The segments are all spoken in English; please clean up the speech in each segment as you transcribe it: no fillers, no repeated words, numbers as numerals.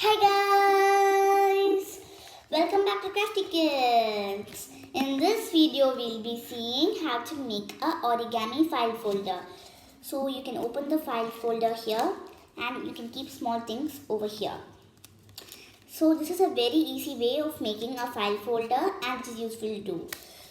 Hi guys! Welcome back to Crafty Kids. In this video, we'll be seeing how to make a origami file folder. So you can open the file folder here and you can keep small things over here. So this is a very easy way of making a file folder and it is useful too.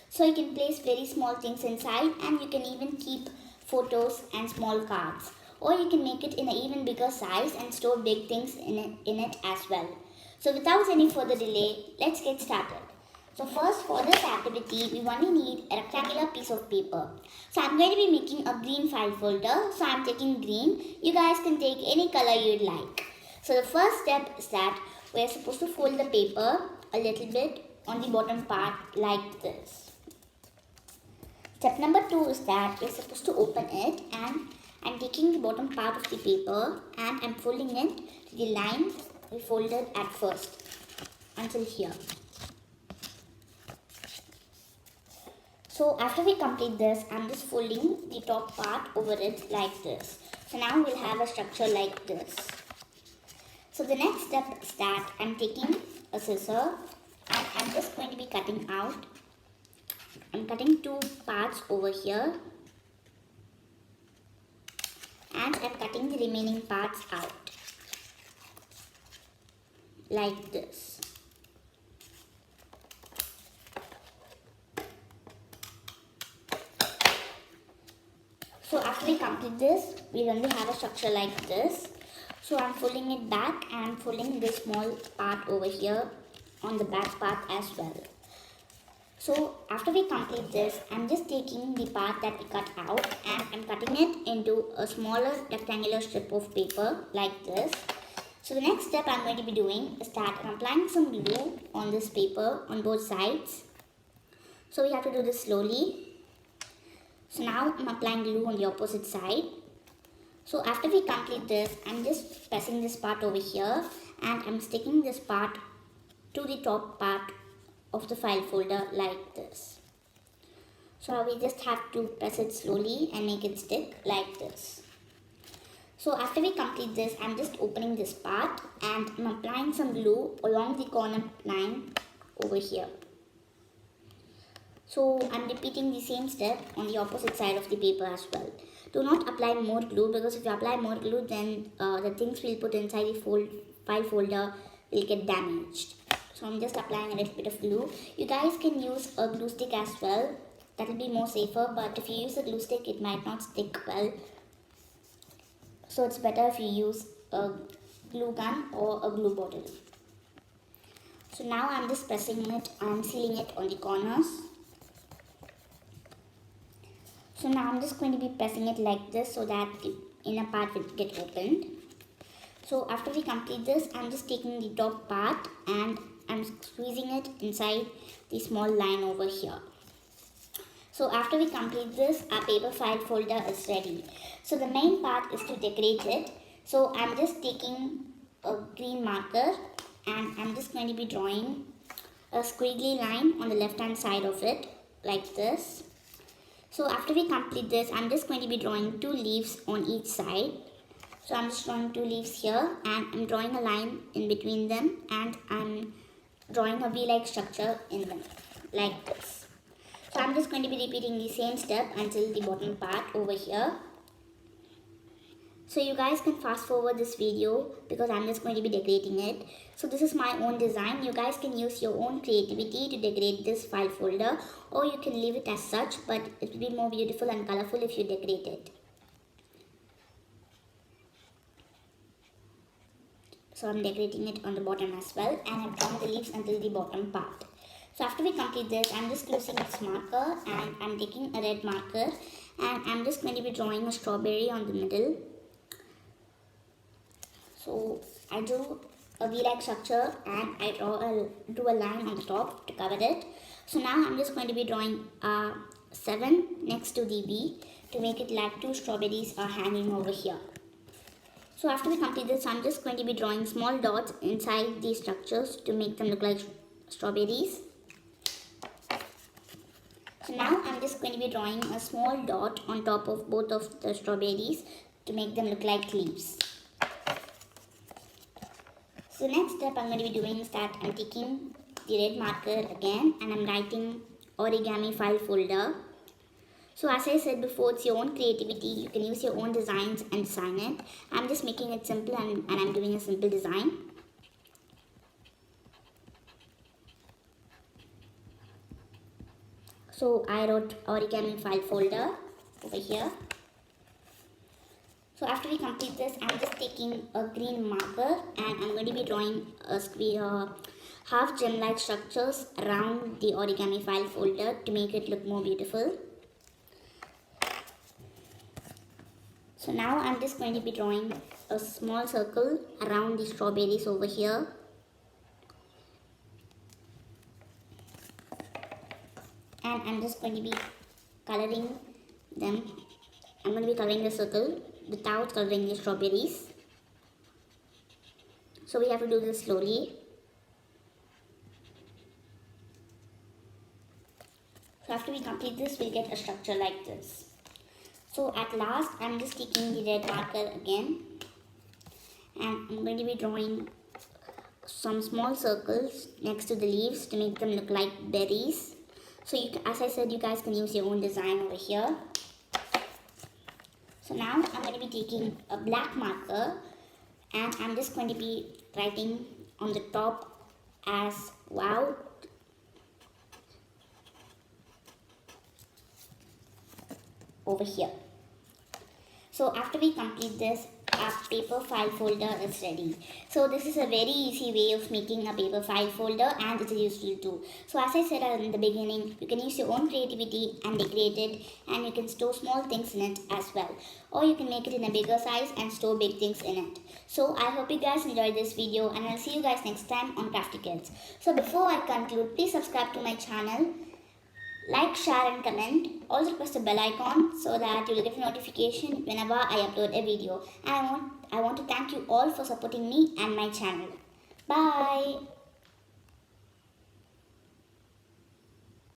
So you can place very small things inside and you can even keep photos and small cards. Or you can make it in an even bigger size and store big things in it as well. So without any further delay, let's get started. So first, for this activity, we only need a rectangular piece of paper. So I'm going to be making a green file folder. So I'm taking green. You guys can take any color you'd like. So the first step is that we're supposed to fold the paper a little bit on the bottom part like this. Step number 2 is that we're supposed to open it, and I'm taking the bottom part of the paper and I'm folding it to the line we folded at first until here. So after we complete this, I'm just folding the top part over it like this. So now we'll have a structure like this. So the next step is that I'm taking a scissor and I'm just going to be cutting out. I'm cutting two parts over here. And I'm cutting the remaining parts out like this. So after we complete this, we only have a structure like this. So I'm folding it back and I'm folding this small part over here on the back part as well. So after we complete this, I'm just taking the part that we cut out and I'm cutting it into a smaller rectangular strip of paper like this. So the next step I'm going to be doing is that I'm applying some glue on this paper on both sides. So we have to do this slowly. So now I'm applying glue on the opposite side. So after we complete this, I'm just pressing this part over here and I'm sticking this part to the top part of the file folder like this. So we just have to press it slowly and make it stick like this. So after we complete this, I'm just opening this part and I'm applying some glue along the corner line over here. So I'm repeating the same step on the opposite side of the paper as well. Do not apply more glue, because if you apply more glue, then the things we'll put inside the file folder will get damaged. So I'm just applying a little bit of glue. You guys can use a glue stick as well. That will be more safer, but if you use a glue stick, it might not stick well. So it's better if you use a glue gun or a glue bottle. So now I'm just pressing it and sealing it on the corners. So now I'm just going to be pressing it like this so that the inner part will get opened. So after we complete this, I'm just taking the top part and I'm squeezing it inside the small line over here. So after we complete this, our paper file folder is ready. So the main part is to decorate it. So I'm just taking a green marker and I'm just going to be drawing a squiggly line on the left hand side of it like this. So after we complete this, I'm just going to be drawing two leaves on each side. So I'm just drawing two leaves here and I'm drawing a line in between them and I'm drawing a V-like structure in them like this. So I'm just going to be repeating the same step until the bottom part over here. So you guys can fast forward this video because I'm just going to be decorating it. So this is my own design. You guys can use your own creativity to decorate this file folder, or you can leave it as such, but it will be more beautiful and colorful if you decorate it. So I'm decorating it on the bottom as well, and I'm drawing the leaves until the bottom part. So after we complete this, I'm just closing this marker and I'm taking a red marker and I'm just going to be drawing a strawberry on the middle. So I drew a V-like structure and I drew a line on the top to cover it. So now I'm just going to be drawing a 7 next to the V to make it like two strawberries are hanging over here. So after we complete this, I'm just going to be drawing small dots inside these structures to make them look like strawberries. So now I'm just going to be drawing a small dot on top of both of the strawberries to make them look like leaves. So next step I'm going to be doing is that I'm taking the red marker again and I'm writing Origami File Folder. So as I said before, it's your own creativity. You can use your own designs and design it. I'm just making it simple and I'm doing a simple design. So I wrote Origami File Folder over here. So after we complete this, I'm just taking a green marker and I'm going to be drawing a square, half gem-like structures around the Origami File Folder to make it look more beautiful. So now I'm just going to be drawing a small circle around the strawberries over here. And I'm just going to be coloring them. I'm going to be coloring the circle without coloring the strawberries. So we have to do this slowly. So after we complete this, we'll get a structure like this. So at last, I'm just taking the red marker again. And I'm going to be drawing some small circles next to the leaves to make them look like berries. So as I said, you guys can use your own design over here. So now I'm going to be taking a black marker and I'm just going to be writing on the top as wow. Over here. So after we complete this, our paper file folder is ready. So this is a very easy way of making a paper file folder and it's a useful tool. So as I said in the beginning, you can use your own creativity and decorate it, and you can store small things in it as well. Or you can make it in a bigger size and store big things in it. So I hope you guys enjoyed this video and I'll see you guys next time on Crafty Kids. So before I conclude, please subscribe to my channel. Like, share and comment. Also press the bell icon so that you will get a notification whenever I upload a video. And I want to thank you all for supporting me and my channel. Bye.